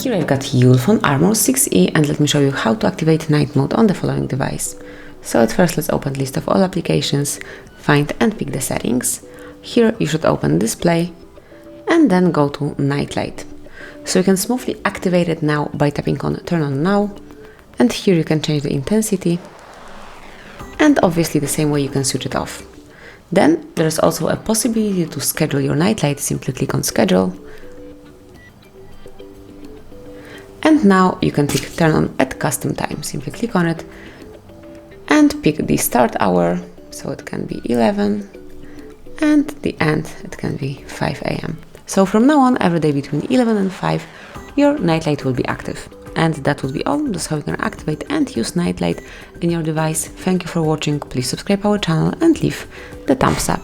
Here I've got Ulefone Armor 6E, and let me show you how to activate night mode on the following device. So at first let's open list of all applications, find and pick the settings. Here you should open display and then go to night light. So you can smoothly activate it now by tapping on turn on now, and here you can change the intensity, and obviously the same way you can switch it off. Then there's also a possibility to schedule your night light. Simply click on schedule. And now you can pick turn on at custom time. Simply click on it and pick the start hour, so it can be 11, and the end, it can be 5 AM. So from now on, every day between 11 and 5, your nightlight will be active. And that will be all. That's how you can activate and use nightlight in your device. Thank you for watching. Please subscribe our channel and leave the thumbs up.